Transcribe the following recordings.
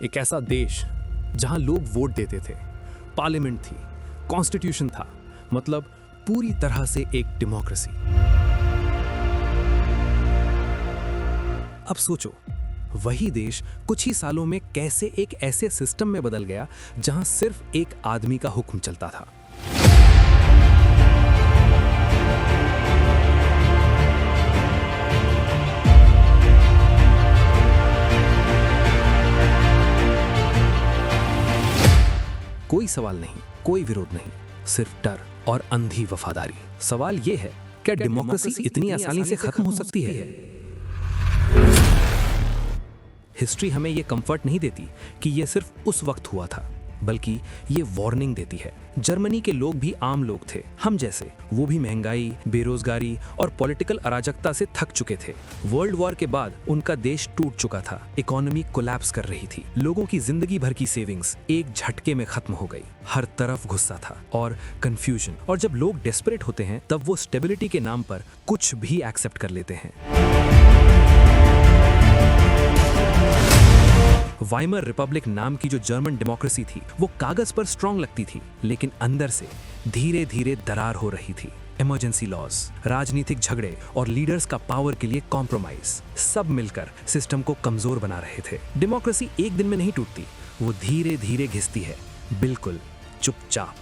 एक ऐसा देश जहां लोग वोट देते थे, पार्लियामेंट थी, कॉन्स्टिट्यूशन था, मतलब पूरी तरह से एक डेमोक्रेसी। अब सोचो, वही देश कुछ ही सालों में कैसे एक ऐसे सिस्टम में बदल गया जहां सिर्फ एक आदमी का हुक्म चलता था। कोई सवाल नहीं, कोई विरोध नहीं, सिर्फ डर और अंधी वफादारी। सवाल यह है, क्या डेमोक्रेसी इतनी आसानी से खत्म हो सकती है? हिस्ट्री हमें यह कंफर्ट नहीं देती कि यह सिर्फ उस वक्त हुआ था, बल्कि ये वार्निंग देती है। जर्मनी के लोग भी आम लोग थे, हम जैसे। वो भी महंगाई, बेरोजगारी और पॉलिटिकल अराजकता से थक चुके थे। वर्ल्ड वॉर के बाद उनका देश टूट चुका था, इकोनॉमी कोलैप्स कर रही थी, लोगों की जिंदगी भर की सेविंग्स एक झटके में खत्म हो गई। हर तरफ गुस्सा था और कंफ्यूजन, और जब लोग डेस्परेट होते हैं तब वो स्टेबिलिटी के नाम पर कुछ भी एक्सेप्ट कर लेते हैं। वाइमर रिपब्लिक नाम की जो जर्मन डेमोक्रेसी थी, वो कागज पर स्ट्रांग लगती थी, लेकिन अंदर से धीरे धीरे दरार हो रही थी। इमरजेंसी लॉज, राजनीतिक झगड़े और लीडर्स का पावर के लिए कॉम्प्रोमाइज, सब मिलकर सिस्टम को कमजोर बना रहे थे। डेमोक्रेसी एक दिन में नहीं टूटती, वो धीरे धीरे घिसती है, बिल्कुल चुपचाप।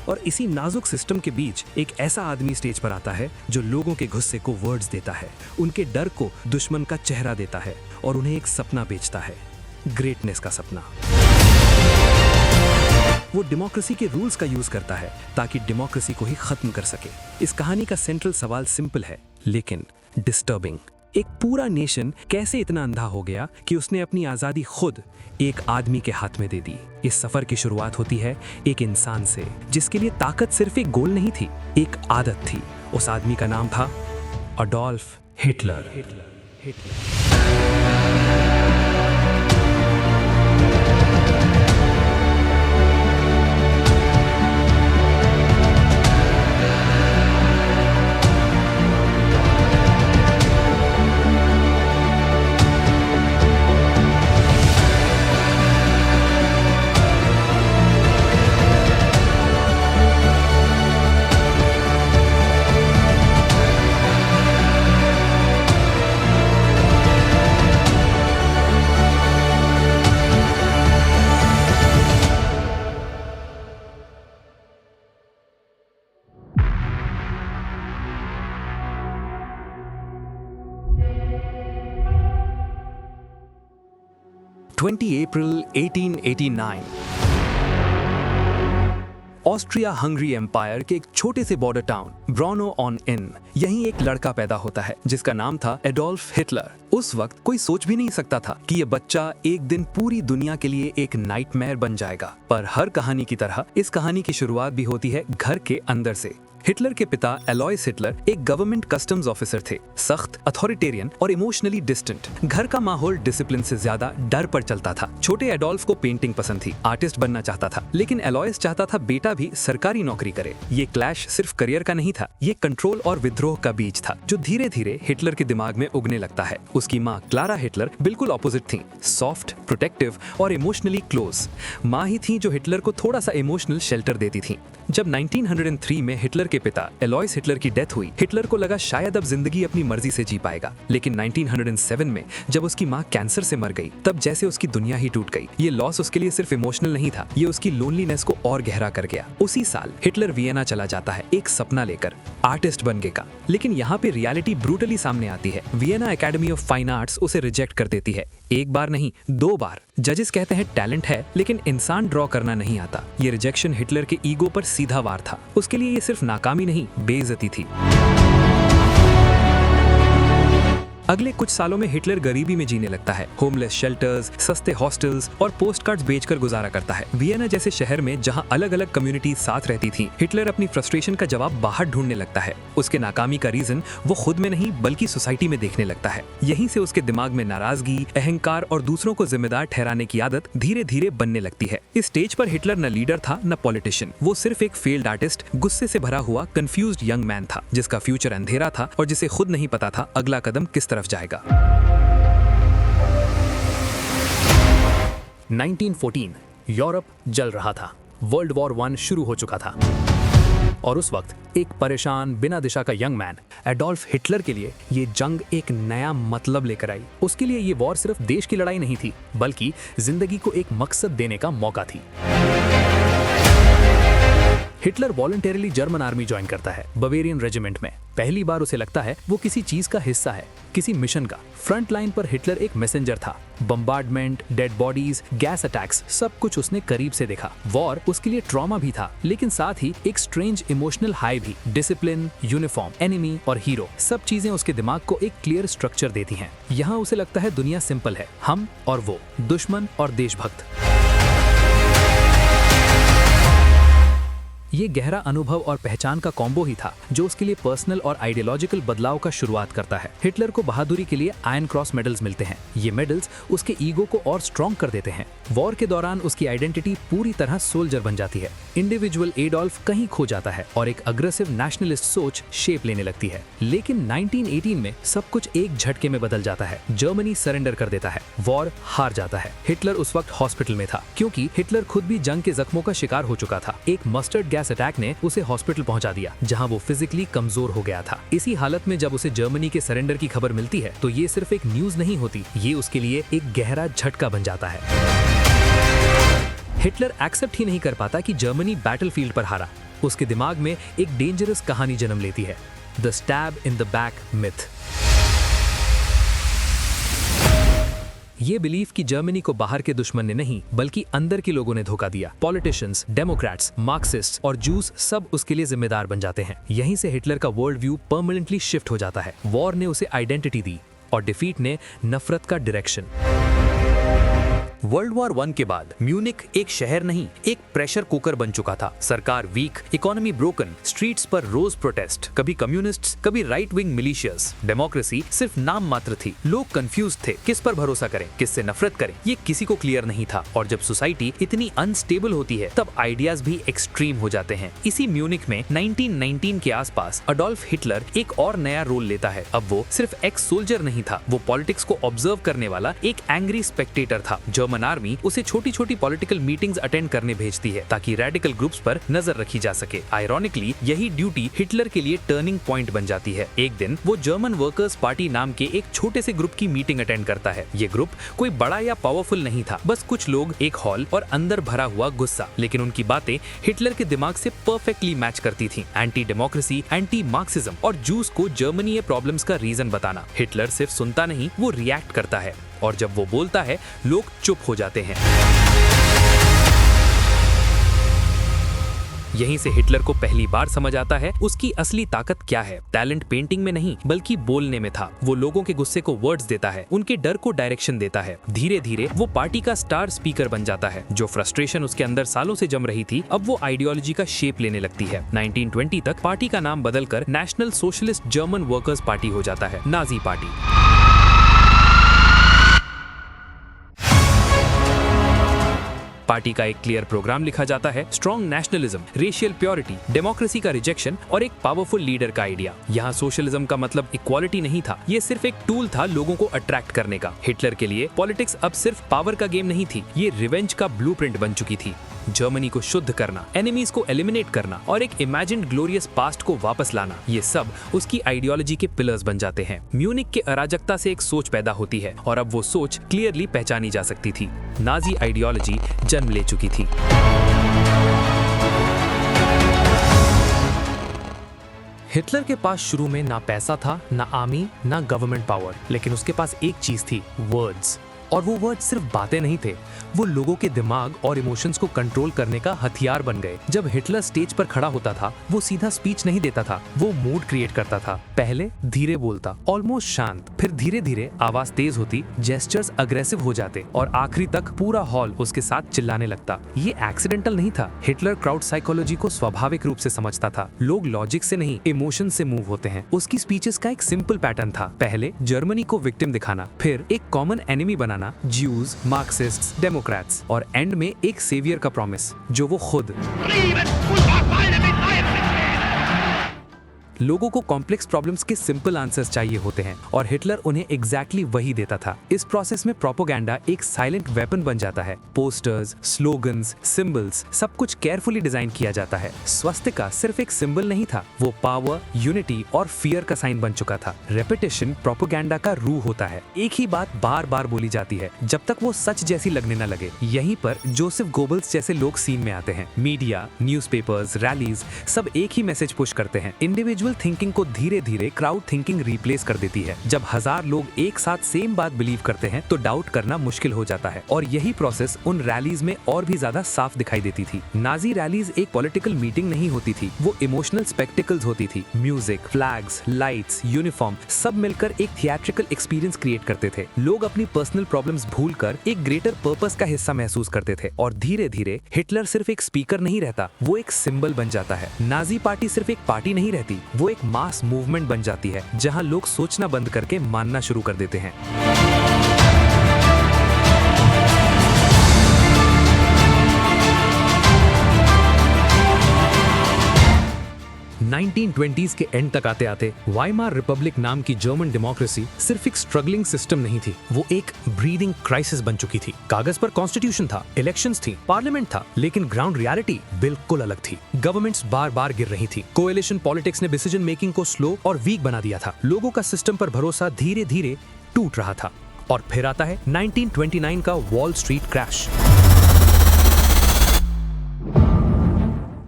और इसी नाजुक सिस्टम के बीच एक ऐसा आदमी स्टेज पर आता है जो लोगों के गुस्से को वर्ड्स देता है, उनके डर को दुश्मन का चेहरा देता है और उन्हें एक सपना बेचता है, ग्रेटनेस का सपना। वो डेमोक्रेसी के रूल्स का यूज करता है ताकि डेमोक्रेसी को ही खत्म कर सके। इस कहानी का सेंट्रल सवाल सिंपल है, लेकिन डिस्टर्बिंग। एक पूरा नेशन कैसे इतना अंधा हो गया कि उसने अपनी आजादी खुद एक आदमी के हाथ में दे दी? इस सफर की शुरुआत होती है एक इंसान से, जिसके लिए ताकत सिर्फ एक गोल नहीं थी, एक आदत थी। उस आदमी का नाम था Adolf Hitler. April 1889 Austria Hungary empire के एक छोटे से border town Braunau am Inn, यहीं एक लड़का पैदा होता है जिसका नाम था एडोल्फ हिटलर। उस वक्त कोई सोच भी नहीं सकता था कि ये बच्चा एक दिन पूरी दुनिया के लिए एक नाइटमेयर बन जाएगा। पर हर कहानी की तरह इस कहानी की शुरुआत भी होती है घर के अंदर से। हिटलर के पिता एलॉयस हिटलर एक गवर्नमेंट कस्टम्स ऑफिसर थे, सख्त, अथॉरिटेरियन और इमोशनली डिस्टेंट। घर का माहौल डिसिप्लिन से ज्यादा डर पर चलता था। छोटे एडोल्फ को पेंटिंग पसंद थी, आर्टिस्ट बनना चाहता था, लेकिन एलॉयस चाहता था बेटा भी सरकारी नौकरी करे। ये क्लैश सिर्फ करियर का नहीं था, ये कंट्रोल और विद्रोह का बीज था जो धीरे धीरे हिटलर के दिमाग में उगने लगता है। उसकी माँ क्लारा हिटलर बिल्कुल ऑपोजिट थी, सॉफ्ट, प्रोटेक्टिव और इमोशनली क्लोज। माँ ही थी जो हिटलर को थोड़ा सा इमोशनल शेल्टर देती थी। जब 1903 में हिटलर के पिता एलॉयस हिटलर की डेथ हुई, हिटलर को लगा शायद अब जिंदगी अपनी मर्जी से जी पाएगा। लेकिन 1907 में जब उसकी माँ कैंसर से मर गई, तब जैसे उसकी दुनिया ही टूट गई। ये लॉस उसके लिए सिर्फ इमोशनल नहीं था, ये उसकी लोनलीनेस को और गहरा कर गया। उसी साल हिटलर वियना चला जाता है एक सपना लेकर, आर्टिस्ट बनने का। लेकिन यहाँ पे रियलिटी ब्रूटली सामने आती है। Vienna academy of fine arts उसे रिजेक्ट कर देती है, एक बार नहीं 2 बार। जजेस कहते हैं टैलेंट है, लेकिन इंसान ड्रॉ करना नहीं आता। ये रिजेक्शन हिटलर के ईगो पर सीधा वार था। उसके लिए ये सिर्फ नाकामी नहीं, बेइज्जती थी। अगले कुछ सालों में हिटलर गरीबी में जीने लगता है। होमलेस शेल्टर्स, सस्ते हॉस्टल्स और पोस्टकार्ड्स बेचकर गुजारा करता है। वियना जैसे शहर में जहां अलग अलग कम्युनिटीज साथ रहती थी, हिटलर अपनी फ्रस्ट्रेशन का जवाब बाहर ढूंढने लगता है। उसके नाकामी का रीजन वो खुद में नहीं बल्कि सोसाइटी में देखने लगता है। यहीं से उसके दिमाग में नाराजगी, अहंकार और दूसरों को जिम्मेदार ठहराने की आदत धीरे धीरे बनने लगती है। इस स्टेज पर हिटलर न लीडर था न पॉलिटिशियन, वो सिर्फ एक फेल्ड आर्टिस्ट, गुस्से से भरा हुआ कंफ्यूज्ड यंग मैन था, जिसका फ्यूचर अंधेरा था और जिसे खुद नहीं पता था अगला कदम किस तरफ तरफ जाएगा। 1914 यूरोप जल रहा था। वर्ल्ड वॉर 1 शुरू हो चुका था और उस वक्त एक परेशान बिना दिशा का यंग मैन एडोल्फ हिटलर के लिए ये जंग एक नया मतलब लेकर आई। उसके लिए ये वॉर सिर्फ देश की लड़ाई नहीं थी, बल्कि जिंदगी को एक मकसद देने का मौका थी। Hitler voluntarily German army join करता है, बवेरियन रेजिमेंट में। पहली बार उसे लगता है वो किसी चीज का हिस्सा है, किसी मिशन का। फ्रंट लाइन पर हिटलर एक मैसेंजर था। Bombardment, dead bodies, gas attacks, सब कुछ उसने करीब से देखा। वॉर उसके लिए ट्रॉमा भी था, लेकिन साथ ही एक स्ट्रेंज इमोशनल हाई भी। डिसिप्लिन, यूनिफॉर्म, एनिमी और हीरो, सब चीजें उसके दिमाग को एक क्लियर स्ट्रक्चर देती हैं। यहाँ उसे लगता है दुनिया सिंपल है, हम और वो, दुश्मन और देशभक्त। ये गहरा अनुभव और पहचान का कॉम्बो ही था जो उसके लिए पर्सनल और आइडियोलॉजिकल बदलाव का शुरुआत करता है। हिटलर को बहादुरी के लिए आयरन क्रॉस मेडल्स मिलते हैं। ये मेडल्स उसके ईगो को और स्ट्रॉन्ग कर देते हैं। वॉर के दौरान उसकी आइडेंटिटी पूरी तरह सोल्जर बन जाती है। इंडिविजुअल एडोल्फ कहीं खो जाता है और एक अग्रेसिव नेशनलिस्ट सोच शेप लेने लगती है। लेकिन 1918 में सब कुछ एक झटके में बदल जाता है। जर्मनी सरेंडर कर देता है, वॉर हार जाता है। हिटलर उस वक्त हॉस्पिटल में था, क्योंकि हिटलर खुद भी जंग के जख्मों का शिकार हो चुका था। एक मस्टर्ड गैस अटैक ने उसे हॉस्पिटल पहुंचा दिया, जहां वो फिजिकली कमजोर हो गया था। इसी हालत में जब उसे जर्मनी के सरेंडर की खबर मिलती है, तो ये सिर्फ एक न्यूज नहीं होती, ये उसके लिए एक गहरा झटका बन जाता है। हिटलर एक्सेप्ट ही नहीं कर पाता कि जर्मनी बैटलफील्ड पर हारा। उसके दिमाग में एक डेंजरस कहानी जन्म लेती है, the stab in the back myth. ये बिलीफ कि जर्मनी को बाहर के दुश्मन ने नहीं, बल्कि अंदर के लोगों ने धोखा दिया। पॉलिटिशियंस, डेमोक्रेट्स, मार्क्सिस्ट और जूस सब उसके लिए जिम्मेदार बन जाते हैं। यहीं से हिटलर का वर्ल्ड व्यू परमानेंटली शिफ्ट हो जाता है। वॉर ने उसे आइडेंटिटी दी और डिफीट ने नफरत का डायरेक्शन। वर्ल्ड वॉर 1 के बाद म्यूनिक एक शहर नहीं, एक प्रेशर कुकर बन चुका था। सरकार वीक, इकोनॉमी ब्रोकन, स्ट्रीट्स पर रोज प्रोटेस्ट, कभी कम्युनिस्ट्स, कभी राइट विंग मिलिशियस। डेमोक्रेसी सिर्फ नाम मात्र थी। लोग कंफ्यूज थे, किस पर भरोसा करें, किससे नफरत करें, ये किसी को क्लियर नहीं था। और जब सोसाइटी इतनी अनस्टेबल होती है, तब आइडियाज भी एक्सट्रीम हो जाते हैं। इसी म्यूनिक में 1919 के आसपास अडोल्फ हिटलर एक और नया रोल लेता है। अब वो सिर्फ एक्स सोल्जर नहीं था, वो पॉलिटिक्स को ऑब्जर्व करने वाला एक एंग्री स्पेक्टेटर था। जर्मन आर्मी उसे छोटी छोटी पॉलिटिकल मीटिंग्स अटेंड करने भेजती है, ताकि रेडिकल ग्रुप्स पर नजर रखी जा सके। आयरॉनिकली यही ड्यूटी हिटलर के लिए टर्निंग पॉइंट बन जाती है। एक दिन वो जर्मन वर्कर्स पार्टी नाम के एक छोटे से ग्रुप की मीटिंग अटेंड करता है। ये ग्रुप कोई बड़ा या पावरफुल नहीं था, बस कुछ लोग, एक हॉल और अंदर भरा हुआ गुस्सा। लेकिन उनकी बातें हिटलर के दिमाग से परफेक्टली मैच करती थी। एंटी डेमोक्रेसी, एंटी मार्क्सिज्म और जूस को जर्मनी प्रॉब्लम्स का रीजन बताना। हिटलर सिर्फ सुनता नहीं, वो रिएक्ट करता है। और जब वो बोलता है, लोग चुप हो जाते हैं। यहीं से हिटलर को पहली बार समझ आता है उसकी असली ताकत क्या है। टैलेंट पेंटिंग में नहीं, बल्कि बोलने में था। वो लोगों के गुस्से को वर्ड्स देता है, उनके डर को डायरेक्शन देता है। धीरे धीरे वो पार्टी का स्टार स्पीकर बन जाता है। जो फ्रस्ट्रेशन उसके अंदर सालों से जम रही थी, अब वो आइडियोलॉजी का शेप लेने लगती है। 1920 तक पार्टी का नाम बदलकर national socialist German workers party हो जाता है, नाजी पार्टी। पार्टी का एक क्लियर प्रोग्राम लिखा जाता है, strong nationalism, racial purity, democracy का रिजेक्शन और एक पावरफुल लीडर का आइडिया। यहाँ सोशलिज्म का मतलब इक्वालिटी नहीं था, ये सिर्फ एक टूल था लोगों को अट्रैक्ट करने का। हिटलर के लिए पॉलिटिक्स अब सिर्फ पावर का गेम नहीं थी, ये रिवेंज का ब्लूप्रिंट बन चुकी थी। जर्मनी को शुद्ध करना, एनिमीज को एलिमिनेट करना और एक इमेजिन्ड ग्लोरियस पास्ट को वापस लाना, ये सब उसकी आइडियोलॉजी के पिलर्स बन जाते हैं। म्यूनिक के अराजकता से एक सोच पैदा होती है और अब वो सोच क्लियरली पहचानी जा सकती थी। नाजी आइडियोलॉजी जन्म ले चुकी थी। हिटलर के पास शुरू में ना पैसा था, ना आर्मी, ना गवर्नमेंट पावर, लेकिन उसके पास एक चीज थी, वर्ड्स। और वो वर्ड सिर्फ बातें नहीं थे, वो लोगों के दिमाग और इमोशंस को कंट्रोल करने का हथियार बन गए। जब हिटलर स्टेज पर खड़ा होता था, वो सीधा स्पीच नहीं देता था, वो मूड क्रिएट करता था। पहले धीरे बोलता, ऑलमोस्ट शांत, फिर धीरे धीरे आवाज तेज होती, जेस्चर्स अग्रेसिव हो जाते और आखिरी तक पूरा हॉल उसके साथ चिल्लाने लगता। ये एक्सीडेंटल नहीं था, हिटलर क्राउड साइकोलॉजी को स्वाभाविक रूप से समझता था। लोग लॉजिक से नहीं, इमोशन से मूव होते हैं। उसकी स्पीचेस का एक सिंपल पैटर्न था, पहले जर्मनी को विक्टिम दिखाना, फिर एक कॉमन एनिमी बनाना, ज्यूज, मार्क्सिस्ट्स, डेमोक्रेट्स, और एंड में एक सेवियर का प्रॉमिस, जो वो खुद। लोगों को कॉम्प्लेक्स प्रॉब्लम्स के सिंपल आंसर्स चाहिए होते हैं और हिटलर उन्हें एग्जैक्टली वही देता था। इस प्रोसेस में प्रोपोगेंडा एक साइलेंट वेपन बन जाता है। पोस्टर्स, स्लोगन्स, सिंबल्स, सब कुछ केयरफुली डिजाइन किया जाता है। स्वस्तिका सिर्फ एक सिंबल नहीं था, वो पावर, यूनिटी और फियर का साइन बन चुका था। रेपिटेशन प्रोपोगेंडा का रूह होता है। एक ही बात बार बार बोली जाती है जब तक वो सच जैसी लगने न लगे। यहीं पर जोसेफ गोबल्स जैसे लोग सीन में आते हैं। मीडिया, न्यूज़पेपर्स, रैलीज सब एक ही मैसेज पुश करते हैं। इंडिविजुअल थिंकिंग को धीरे धीरे क्राउड थिंकिंग रिप्लेस कर देती है। जब 1000 लोग एक साथ सेम बात बिलीव करते हैं तो डाउट करना मुश्किल हो जाता है और यही प्रोसेस उन रैलीज में और भी ज्यादा साफ दिखाई देती थी। नाजी रैलीज एक पॉलिटिकल मीटिंग नहीं होती थी, वो इमोशनल स्पेक्टिकल्स होती थी। म्यूजिक, फ्लैग्स, लाइट्स, यूनिफॉर्म सब मिलकर एक थिएट्रिकल एक्सपीरियंस क्रिएट करते थे। लोग अपनी पर्सनल प्रॉब्लम्स भूलकर एक ग्रेटर पर्पस का हिस्सा महसूस करते थे और धीरे धीरे हिटलर सिर्फ एक स्पीकर नहीं रहता, वो एक सिंबल बन जाता है। नाजी पार्टी सिर्फ एक पार्टी नहीं रहती, वो एक मास मूवमेंट बन जाती है जहां लोग सोचना बंद करके मानना शुरू कर देते हैं। 1920s के एंड तक आते आते वाइमार रिपब्लिक नाम की जर्मन डेमोक्रेसी सिर्फ एक स्ट्रगलिंग सिस्टम नहीं थी, वो एक ब्रीदिंग क्राइसिस बन चुकी थी। कागज पर कॉन्स्टिट्यूशन था, इलेक्शंस थी, पार्लियामेंट था, लेकिन ग्राउंड रियलिटी बिल्कुल अलग थी। गवर्नमेंट्स बार बार गिर रही थी, कोएलिशन पॉलिटिक्स ने डिसीजन मेकिंग को स्लो और वीक बना दिया था, लोगों का सिस्टम पर भरोसा धीरे धीरे टूट रहा था। और फिर आता है 1929 का वॉल स्ट्रीट क्रैश।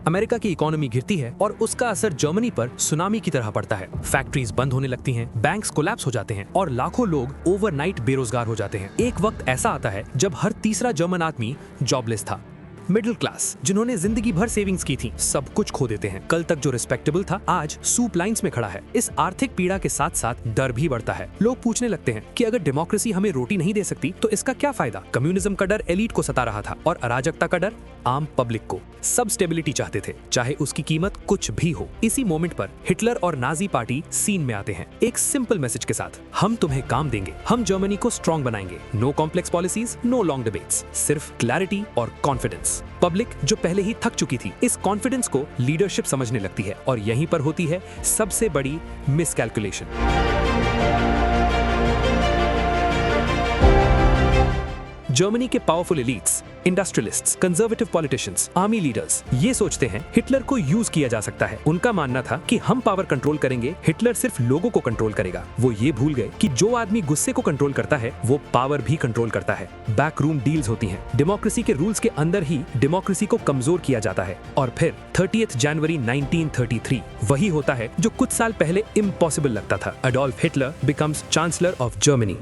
अमेरिका की इकोनॉमी गिरती है और उसका असर जर्मनी पर सुनामी की तरह पड़ता है। फैक्ट्रीज बंद होने लगती हैं, बैंक्स कोलैप्स हो जाते हैं और लाखों लोग ओवरनाइट बेरोजगार हो जाते हैं। एक वक्त ऐसा आता है जब हर तीसरा जर्मन आदमी जॉबलेस था। मिडिल क्लास जिन्होंने जिंदगी भर सेविंग्स की थी, सब कुछ खो देते हैं। कल तक जो रिस्पेक्टेबल था आज सूप लाइंस में खड़ा है। इस आर्थिक पीड़ा के साथ साथ डर भी बढ़ता है। लोग पूछने लगते हैं कि अगर डेमोक्रेसी हमें रोटी नहीं दे सकती तो इसका क्या फायदा। कम्युनिज्म का डर एलीट को सता रहा था और अराजकता का डर आम पब्लिक को। सब स्टेबिलिटी चाहते थे, चाहे उसकी कीमत कुछ भी हो। इसी मोमेंट पर हिटलर और नाजी पार्टी सीन में आते हैं, एक सिंपल मैसेज के साथ, हम तुम्हें काम देंगे, हम जर्मनी को स्ट्रॉन्ग बनाएंगे। No complex policies, no long debates, सिर्फ क्लैरिटी और कॉन्फिडेंस। पब्लिक जो पहले ही थक चुकी थी, इस कॉन्फिडेंस को लीडरशिप समझने लगती है और यहीं पर होती है सबसे बड़ी मिसकैलकुलेशन। जर्मनी के powerful elites, industrialists, conservative politicians, army leaders ये सोचते हैं हिटलर को यूज किया जा सकता है। उनका मानना था कि हम पावर कंट्रोल करेंगे, हिटलर सिर्फ लोगों को कंट्रोल करेगा। वो ये भूल गए कि जो आदमी गुस्से को कंट्रोल करता है वो पावर भी कंट्रोल करता है। बैकरूम डील्स होती हैं, डेमोक्रेसी के रूल्स के अंदर ही डेमोक्रेसी को कमजोर किया जाता है। और फिर 30 जनवरी 1933 वही होता है जो कुछ साल पहले इम्पॉसिबल लगता था। Adolf Hitler becomes chancellor of Germany.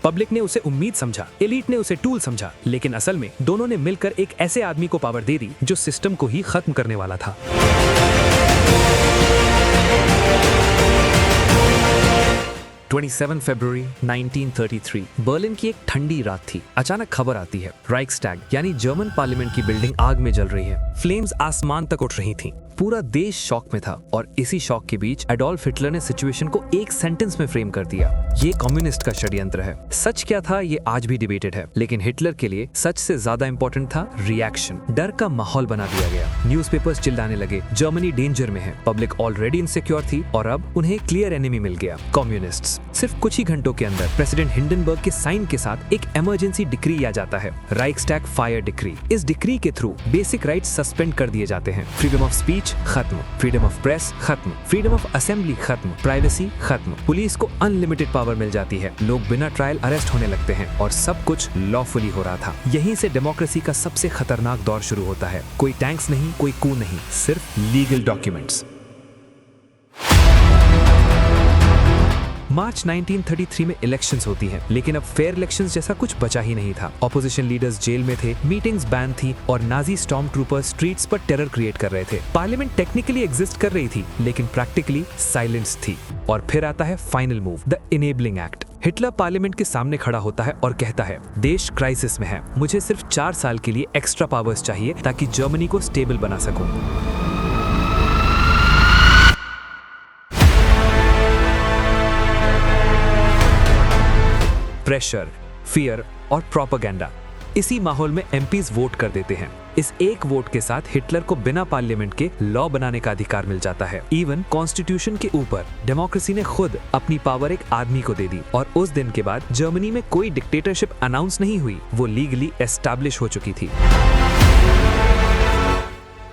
Public ने उसे उम्मीद समझा, एलीट ने उसे टूल समझा, लेकिन असल में दोनों ने मिलकर एक ऐसे आदमी को पावर दे दी जो सिस्टम को ही खत्म करने वाला था। 27 फरवरी 1933 बर्लिन की एक ठंडी रात थी। अचानक खबर आती है, राइक्सटैग यानी जर्मन पार्लियामेंट की बिल्डिंग आग में जल रही है। फ्लेम्स आसमान तक उठ रही थी। पूरा देश शॉक में था और इसी शॉक के बीच एडोल्फ हिटलर ने सिचुएशन को एक सेंटेंस में फ्रेम कर दिया, ये कम्युनिस्ट का षड्यंत्र है। सच क्या था ये आज भी डिबेटेड है, लेकिन हिटलर के लिए सच से ज्यादा इंपॉर्टेंट था रिएक्शन। डर का माहौल बना दिया गया, न्यूज़पेपर्स चिल्लाने लगे, जर्मनी डेंजर में है। पब्लिक ऑलरेडी इनसिक्योर थी और अब उन्हें क्लियर एनिमी मिल गया, कम्युनिस्ट्स। सिर्फ कुछ ही घंटों के अंदर प्रेसिडेंट हिंडनबर्ग के साइन के साथ एक इमरजेंसी डिक्री आ जाता है, राइक्सटैग फायर डिक्री। इस डिक्री के थ्रू बेसिक राइट्स सस्पेंड कर दिए जाते हैं। फ्रीडम ऑफ स्पीच खत्म, फ्रीडम ऑफ प्रेस खत्म, फ्रीडम ऑफ असेंबली खत्म, प्राइवेसी खत्म। पुलिस को अनलिमिटेड पावर मिल जाती है, लोग बिना ट्रायल अरेस्ट होने लगते हैं और सब कुछ लॉफुली हो रहा था। यहीं से डेमोक्रेसी का सबसे खतरनाक दौर शुरू होता है। कोई टैंक्स नहीं, कोई कू नहीं, सिर्फ लीगल डॉक्यूमेंट्स। मार्च 1933 में इलेक्शंस होती हैं, लेकिन अब फेयर इलेक्शंस जैसा कुछ बचा ही नहीं था। ऑपोजिशन लीडर्स जेल में थे, मीटिंग्स बैन थी और नाजी स्टॉर्म ट्रूपर्स स्ट्रीट्स पर टेरर क्रिएट कर रहे थे। पार्लियामेंट टेक्निकली एग्जिस्ट कर रही थी, लेकिन प्रैक्टिकली साइलेंस थी। और फिर आता है final move, the enabling act. Hitler parliament के सामने खड़ा होता है और कहता है, देश क्राइसिस में है, मुझे सिर्फ 4 साल के लिए एक्स्ट्रा पावर्स चाहिए ताकि जर्मनी को स्टेबल बना सकूं। प्रेशर, फियर और प्रोपेगेंडा, इसी माहौल में एमपीज वोट कर देते हैं। इस एक वोट के साथ हिटलर को बिना पार्लियामेंट के लॉ बनाने का अधिकार मिल जाता है। इवन कॉन्स्टिट्यूशन के ऊपर डेमोक्रेसी ने खुद अपनी पावर एक आदमी को दे दी और उस दिन के बाद जर्मनी में कोई डिक्टेटरशिप अनाउंस नहीं हुई, वो लीगली एस्टैब्लिश हो चुकी थी।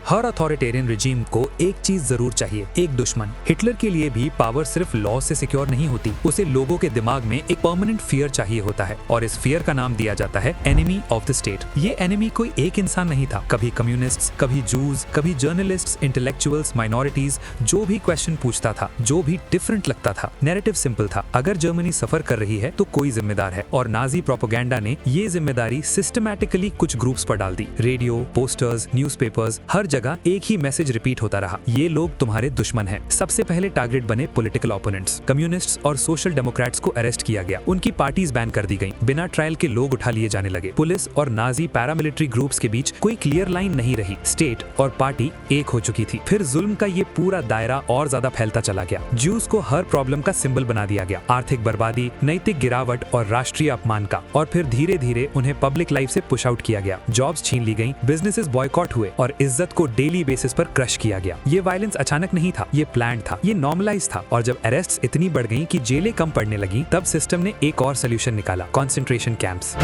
हर अथॉरिटेरियन रिजीम को एक चीज जरूर चाहिए, एक दुश्मन। हिटलर के लिए भी पावर सिर्फ लॉ से सिक्योर नहीं होती, उसे लोगों के दिमाग में एक परमानेंट फियर चाहिए होता है और इस फियर का नाम दिया जाता है एनिमी ऑफ द स्टेट। ये एनिमी कोई एक इंसान नहीं था, कभी कम्युनिस्ट्स, कभी जूज, कभी जर्नलिस्ट्स, इंटेलेक्चुअल्स, माइनॉरिटीज, जो भी क्वेश्चन पूछता था, जो भी डिफरेंट लगता था। नैरेटिव सिंपल था, अगर जर्मनी सफर कर रही है तो कोई जिम्मेदार है, और नाजी प्रोपेगेंडा ने ये जिम्मेदारी सिस्टमैटिकली कुछ ग्रुप्स पर डाल दी। रेडियो, पोस्टर्स, न्यूज़पेपर्स, हर जगह एक ही मैसेज रिपीट होता रहा, ये लोग तुम्हारे दुश्मन हैं। सबसे पहले टारगेट बने पॉलिटिकल ओपोनेंट्स। कम्युनिस्ट्स और सोशल डेमोक्रेट्स को अरेस्ट किया गया, उनकी पार्टीज बैन कर दी गईं, बिना ट्रायल के लोग उठा लिए जाने लगे। पुलिस और नाजी पैरामिलिट्री ग्रुप्स के बीच कोई क्लियर लाइन नहीं रही, स्टेट और पार्टी एक हो चुकी थी। फिर जुल्म का ये पूरा दायरा और ज्यादा फैलता चला गया। ज्यूज को हर प्रॉब्लम का सिंबल बना दिया गया, आर्थिक बर्बादी, नैतिक गिरावट और राष्ट्रीय अपमान का। और फिर धीरे धीरे उन्हें पब्लिक लाइफ से पुश आउट किया गया, जॉब्स छीन ली गई, बिजनेसेस बॉयकॉट हुए और इज्जत को डेली बेसिस पर क्रश किया गया। ये वायलेंस अचानक नहीं था, ये प्लान्ड था, ये नॉर्मलाइज था। और जब अरेस्ट्स इतनी बढ़ गईं कि जेलें कम पड़ने लगी, तब सिस्टम ने एक और सोल्यूशन निकाला, कॉन्सेंट्रेशन कैंप्स।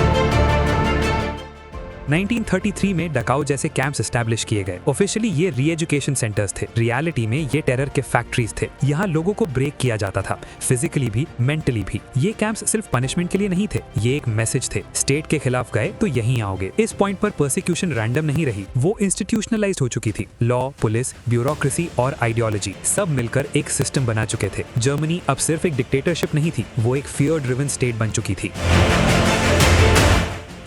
1933 में डकाउ जैसे कैंप्स एस्टैब्लिश किए गए। ऑफिशियली ये री एजुकेशन सेंटर्स थे, रियलिटी में ये टेरर के फैक्ट्रीज थे। यहाँ लोगों को ब्रेक किया जाता था, फिजिकली भी, मेंटली भी। ये कैंप्स सिर्फ पनिशमेंट के लिए नहीं थे, ये एक मैसेज थे, स्टेट के खिलाफ गए तो यहीं आओगे। इस पॉइंट पर परसिक्यूशन रैंडम नहीं रही, वो इंस्टीट्यूशनलाइज्ड हो चुकी थी। लॉ, पुलिस, ब्यूरोक्रेसी और आइडियोलॉजी सब मिलकर एक सिस्टम बना चुके थे। जर्मनी अब सिर्फ एक डिक्टेटरशिप नहीं थी, वो एक फियर ड्रिवन स्टेट बन चुकी थी।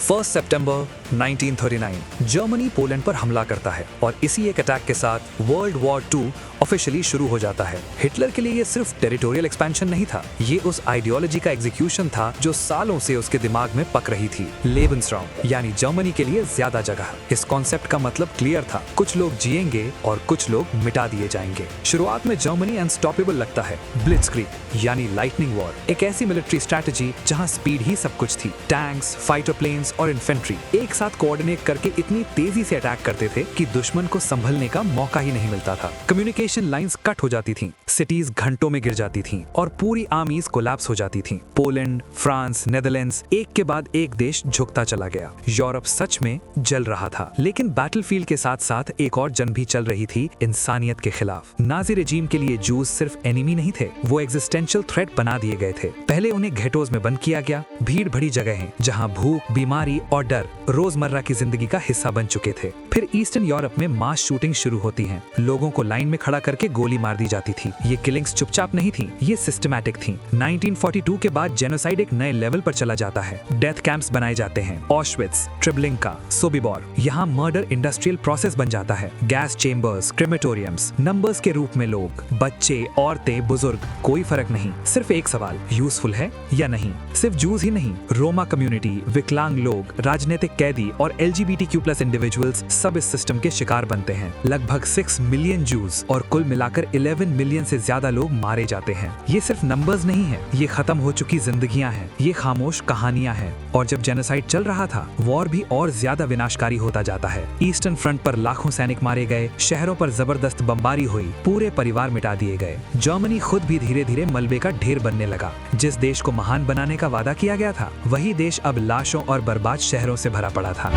1 सितंबर 1939 जर्मनी पोलैंड पर हमला करता है और इसी एक अटैक के साथ वर्ल्ड वॉर 2 ऑफिशियली शुरू हो जाता है। हिटलर के लिए ये सिर्फ टेरिटोरियल एक्सपेंशन नहीं था, ये उस आइडियोलॉजी का एग्जीक्यूशन था जो सालों से उसके दिमाग में पक रही थी, लेबेंसराउम, यानी जर्मनी के लिए ज्यादा जगह। इस कॉन्सेप्ट का मतलब क्लियर था, कुछ लोग जिएंगे और कुछ लोग मिटा दिए जाएंगे। शुरुआत में जर्मनी अनस्टॉपेबल लगता है, ब्लिट्जक्रीग यानी लाइटनिंग वॉर, एक ऐसी मिलिट्री स्ट्रैटेजी जहां स्पीड ही सब कुछ थी। टैंक्स, फाइटर प्लेन्स और इन्फेंट्री एक साथ कोऑर्डिनेट करके इतनी तेजी से अटैक करते थे कि दुश्मन को संभलने का मौका ही नहीं मिलता था। कम्युनिकेशन लाइंस कट हो जाती थीं, सिटीज घंटों में गिर जाती थीं और पूरी आर्मीज कोलैप्स हो जाती थीं। पोलैंड, फ्रांस, नेदरलैंड्स, एक के बाद एक देश झुकता चला गया। यूरोप सच में जल रहा था, लेकिन बैटलफील्ड के साथ साथ एक और जंग भी चल रही थी, इंसानियत के खिलाफ। नाजी रेजीम के लिए जूस सिर्फ एनिमी नहीं थे, वो एग्जिस्टेंशियल थ्रेट बना दिए गए थे। पहले उन्हें घेटोज में बंद किया गया, भीड़ भरी जगहें जहां भूख, बीमारी और डर रोजमर्रा की जिंदगी का हिस्सा बन चुके थे। फिर ईस्टर्न यूरोप में मास शूटिंग शुरू होती हैं, लोगों को लाइन में खड़ा करके गोली मार दी जाती थी। ये किलिंग्स चुपचाप नहीं थी, ये सिस्टमैटिक थी। 1942 के बाद जेनोसाइड एक नए लेवल पर चला जाता है। डेथ कैंप्स बनाए जाते हैं, ऑश्विट्ज, ट्रिब्लिंका, सोबिबोर। यहाँ मर्डर इंडस्ट्रियल प्रोसेस बन जाता है। गैस चेम्बर्स, क्रेमेटोरियम्स, नंबर्स के रूप में लोग, बच्चे, औरतें, बुजुर्ग, कोई फर्क नहीं। सिर्फ एक सवाल, यूजफुल है या नहीं। सिर्फ जूस ही नहीं, रोमा कम्युनिटी, विकलांग लोग, राजनीतिक कैदी और LGBTQ+ इंडिविजुअल्स सब इस सिस्टम के शिकार बनते हैं। लगभग 6 मिलियन जूस और कुल मिलाकर 11 मिलियन से ज्यादा लोग मारे जाते हैं। ये सिर्फ नंबर्स नहीं है, ये खत्म हो चुकी जिंदगियां हैं, ये खामोश कहानियां हैं। और जब जेनोसाइड चल रहा था, वॉर भी और ज्यादा विनाशकारी होता जाता है। ईस्टर्न फ्रंट पर लाखों सैनिक मारे गए, शहरों पर जबरदस्त बमबारी हुई, पूरे परिवार मिटा दिए गए। जर्मनी खुद भी धीरे धीरे मलबे का ढेर बनने लगा। जिस देश को महान बनाने का वादा किया गया था, वही देश अब लाशों और बर्बाद शहरों से भरा पड़ा था।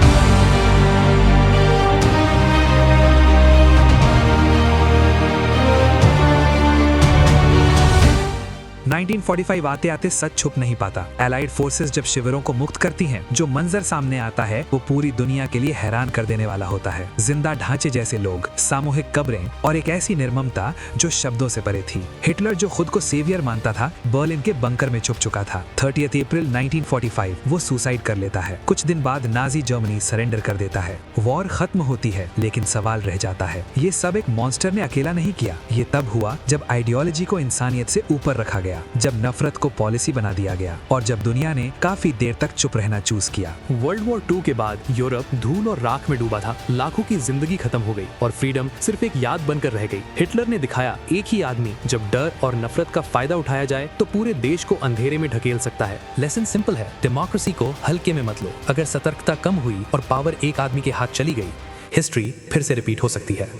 1945 आते आते सच छुप नहीं पाता। एलाइड फोर्सेस जब शिविरों को मुक्त करती हैं, जो मंजर सामने आता है वो पूरी दुनिया के लिए हैरान कर देने वाला होता है। जिंदा ढांचे जैसे लोग, सामूहिक कब्रें और एक ऐसी निर्ममता जो शब्दों से परे थी। हिटलर जो खुद को सेवियर मानता था, बर्लिन के बंकर में छुप चुका था। 30 अप्रैल 1945 वो सुसाइड कर लेता है। कुछ दिन बाद नाजी जर्मनी सरेंडर कर देता है। वॉर खत्म होती है, लेकिन सवाल रह जाता है, ये सब एक मॉन्स्टर ने अकेला नहीं किया। ये तब हुआ जब आइडियोलॉजी को इंसानियत से ऊपर रखा गया, जब नफरत को पॉलिसी बना दिया गया और जब दुनिया ने काफी देर तक चुप रहना चूज किया। वर्ल्ड वॉर 2 के बाद यूरोप धूल और राख में डूबा था। लाखों की जिंदगी खत्म हो गई और फ्रीडम सिर्फ एक याद बनकर रह गई। हिटलर ने दिखाया, एक ही आदमी जब डर और नफरत का फायदा उठाया जाए तो पूरे देश को अंधेरे में ढकेल सकता है। लेसन सिंपल है, डेमोक्रेसी को हल्के में मत लो। अगर सतर्कता कम हुई और पावर एक आदमी के हाथ चली गई, हिस्ट्री फिर से रिपीट हो सकती है।